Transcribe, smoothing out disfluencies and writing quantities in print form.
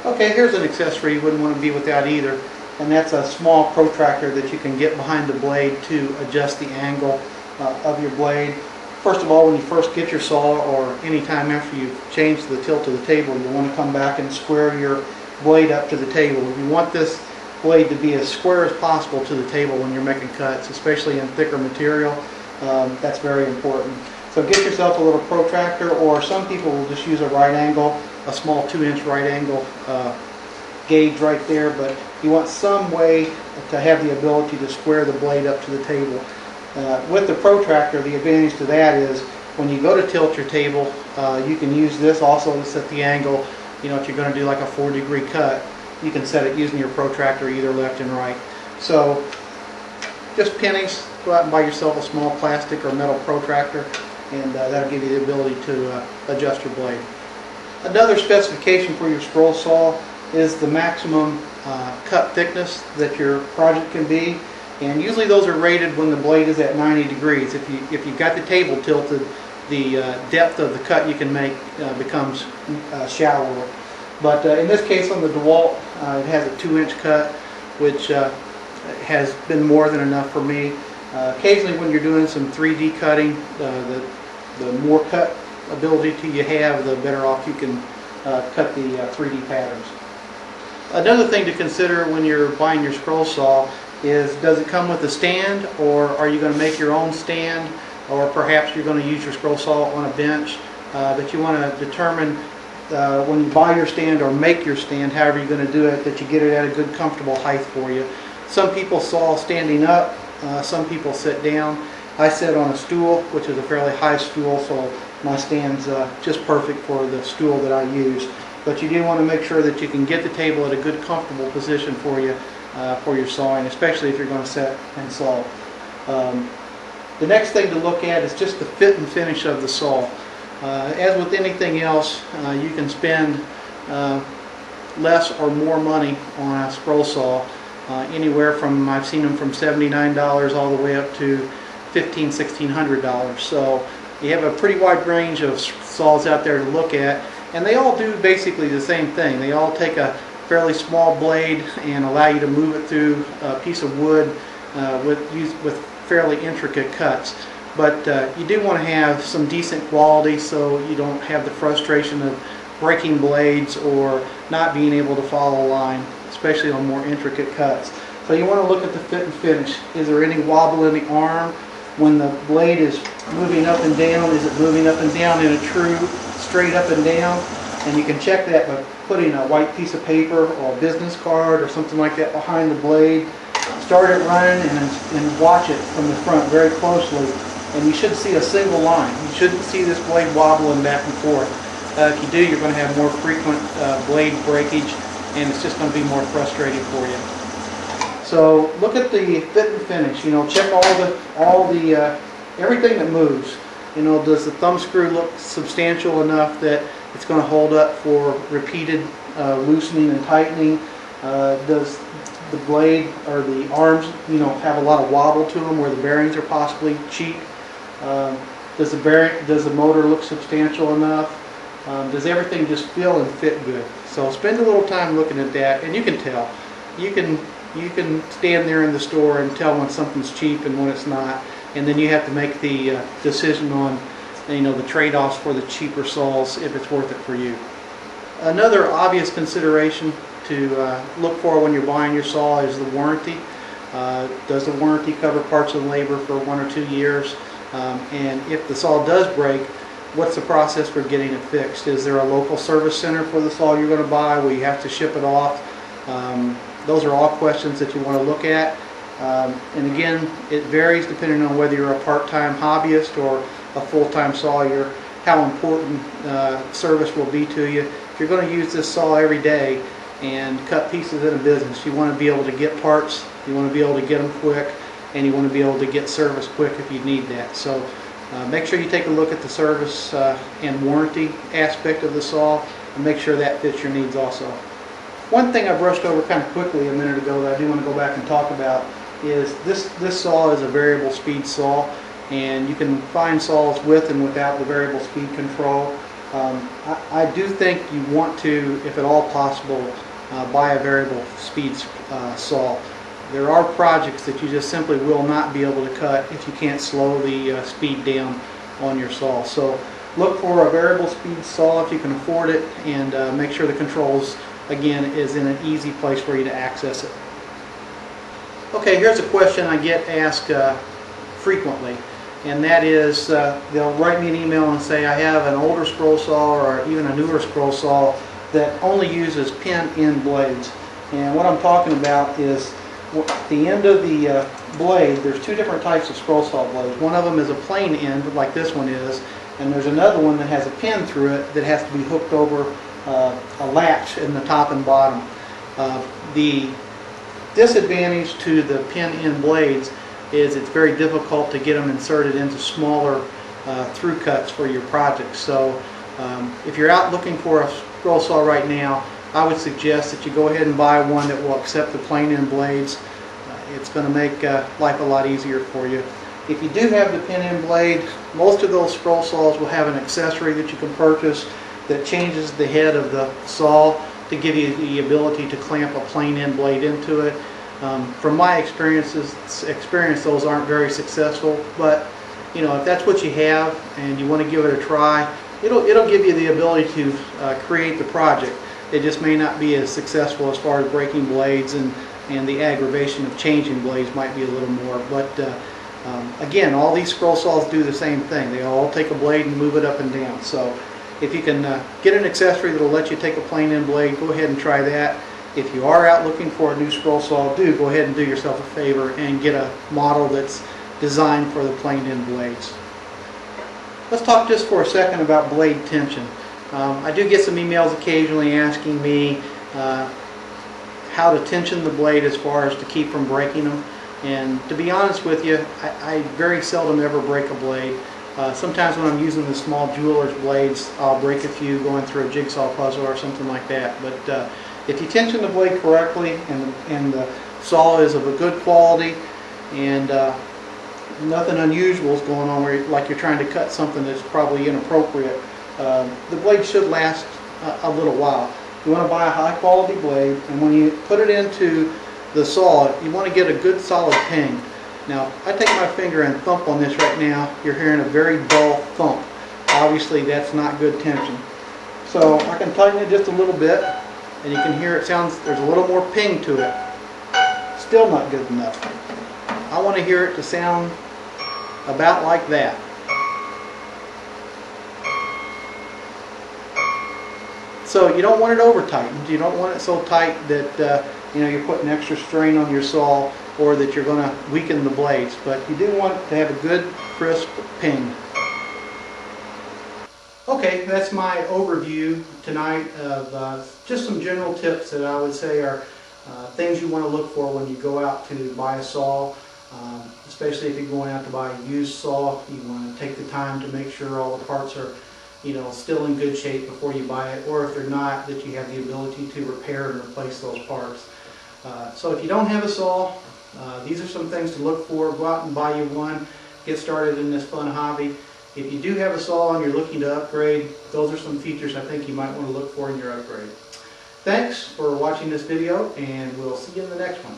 Okay, here's an accessory you wouldn't want to be without either, and that's a small protractor that you can get behind the blade to adjust the angle of your blade. First of all, when you first get your saw, or any time after you've changed the tilt of the table, you want to come back and square your blade up to the table. You want this blade to be as square as possible to the table when you're making cuts, especially in thicker material. That's very important. So get yourself a little protractor, or some people will just use a right angle, a small 2-inch right angle gauge right there, but you want some way to have the ability to square the blade up to the table. With the protractor, the advantage to that is when you go to tilt your table, you can use this also to set the angle. You know, if you're going to do like a 4-degree cut, you can set it using your protractor either left and right. So just pennies, go out and buy yourself a small plastic or metal protractor, and that'll give you the ability to adjust your blade. Another specification for your scroll saw is the maximum cut thickness that your project can be, and usually those are rated when the blade is at 90 degrees. If you've got the table tilted, the depth of the cut you can make becomes shallower. But in this case on the DeWalt, it has a 2-inch cut, which has been more than enough for me. Occasionally when you're doing some 3D cutting, the more cut ability you have, the better off you can cut the 3D patterns. Another thing to consider when you're buying your scroll saw is, does it come with a stand, or are you going to make your own stand, or perhaps you're going to use your scroll saw on a bench. But you want to determine when you buy your stand or make your stand, however you're going to do it, that you get it at a good comfortable height for you. Some people saw standing up, some people sit down. I sit on a stool, which is a fairly high stool, so my stand's just perfect for the stool that I use. But you do want to make sure that you can get the table at a good comfortable position for you for your sawing, especially if you're going to set and saw. The next thing to look at is just the fit and finish of the saw. As with anything else, you can spend less or more money on a scroll saw, anywhere from, I've seen them from $79 all the way up to $1,500, $1,600. So you have a pretty wide range of saws out there to look at, and they all do basically the same thing. They all take a fairly small blade and allow you to move it through a piece of wood with fairly intricate cuts. But you do want to have some decent quality so you don't have the frustration of breaking blades or not being able to follow a line, especially on more intricate cuts. So you want to look at the fit and finish. Is there any wobble in the arm? When the blade is moving up and down, is it moving up and down in a true straight up and down? And you can check that by putting a white piece of paper or a business card or something like that behind the blade. Start it running and watch it from the front very closely, and you should see a single line. You shouldn't see this blade wobbling back and forth. If you do, you're going to have more frequent blade breakage, and it's just going to be more frustrating for you. So look at the fit and finish. You know, check all the everything that moves. You know, does the thumb screw look substantial enough that it's going to hold up for repeated loosening and tightening? Does the blade or the arms, you know, have a lot of wobble to them where the bearings are possibly cheap? Does the motor look substantial enough? Does everything just feel and fit good? So spend a little time looking at that, and you can tell. You can stand there in the store and tell when something's cheap and when it's not, and then you have to make the decision on, you know, the trade-offs for the cheaper saws if it's worth it for you. Another obvious consideration to look for when you're buying your saw is the warranty. Does the warranty cover parts and labor for 1 or 2 years? And if the saw does break, what's the process for getting it fixed? Is there a local service center for the saw you're going to buy? Will you have to ship it off? Those are all questions that you want to look at. And again, it varies depending on whether you're a part-time hobbyist or a full-time sawyer, how important service will be to you. If you're going to use this saw every day and cut pieces in a business, you want to be able to get parts, you want to be able to get them quick, and you want to be able to get service quick if you need that. So make sure you take a look at the service and warranty aspect of the saw, and make sure that fits your needs also. One thing I brushed over kind of quickly a minute ago that I do want to go back and talk about is this saw is a variable speed saw, and you can find saws with and without the variable speed control. I do think you want to, if at all possible, buy a variable speed saw. There are projects that you just simply will not be able to cut if you can't slow the speed down on your saw. So look for a variable speed saw if you can afford it, and make sure the controls, again, is in an easy place for you to access it. Okay, here's a question I get asked frequently, and that is they'll write me an email and say, I have an older scroll saw or even a newer scroll saw that only uses pin end blades. And what I'm talking about is at the end of the blade, there's two different types of scroll saw blades. One of them is a plain end, like this one is, and there's another one that has a pin through it that has to be hooked over a latch in the top and bottom. The disadvantage to the pin end blades is it's very difficult to get them inserted into smaller through cuts for your projects. So if you're out looking for a scroll saw right now, I would suggest that you go ahead and buy one that will accept the plain end blades. It's going to make life a lot easier for you. If you do have the pin end blade, most of those scroll saws will have an accessory that you can purchase that changes the head of the saw to give you the ability to clamp a plain end blade into it. From my experience, those aren't very successful, but you know, if that's what you have and you want to give it a try, it'll give you the ability to create the project. It just may not be as successful as far as breaking blades, and the aggravation of changing blades might be a little more. But again, all these scroll saws do the same thing. They all take a blade and move it up and down. So if you can get an accessory that will let you take a plain end blade, go ahead and try that. If you are out looking for a new scroll saw, go ahead and do yourself a favor and get a model that's designed for the plain end blades. Let's talk just for a second about blade tension. I do get some emails occasionally asking me how to tension the blade as far as to keep from breaking them. And to be honest with you, I very seldom ever break a blade. Sometimes when I'm using the small jeweler's blades, I'll break a few going through a jigsaw puzzle or something like that. But if you tension the blade correctly and the saw is of a good quality and nothing unusual is going on where like you're trying to cut something that's probably inappropriate, the blade should last a little while. You want to buy a high quality blade, and when you put it into the saw, you want to get a good solid ping. Now, I take my finger and thump on this right now. You're hearing a very dull thump. Obviously, that's not good tension. So I can tighten it just a little bit, and you can hear it sounds, there's a little more ping to it. Still not good enough. I want to hear it to sound about like that. So you don't want it over tightened. You don't want it so tight that you know, you're putting extra strain on your saw or that you're going to weaken the blades. But you do want to have a good crisp ping. Okay, that's my overview tonight of just some general tips that I would say are things you want to look for when you go out to buy a saw. Especially if you're going out to buy a used saw, you want to take the time to make sure all the parts are, you know, still in good shape before you buy it, or if they're not, that you have the ability to repair and replace those parts. So if you don't have a saw, these are some things to look for. Go out and buy you one. Get started in this fun hobby. If you do have a saw and you're looking to upgrade, those are some features I think you might want to look for in your upgrade. Thanks for watching this video, and we'll see you in the next one.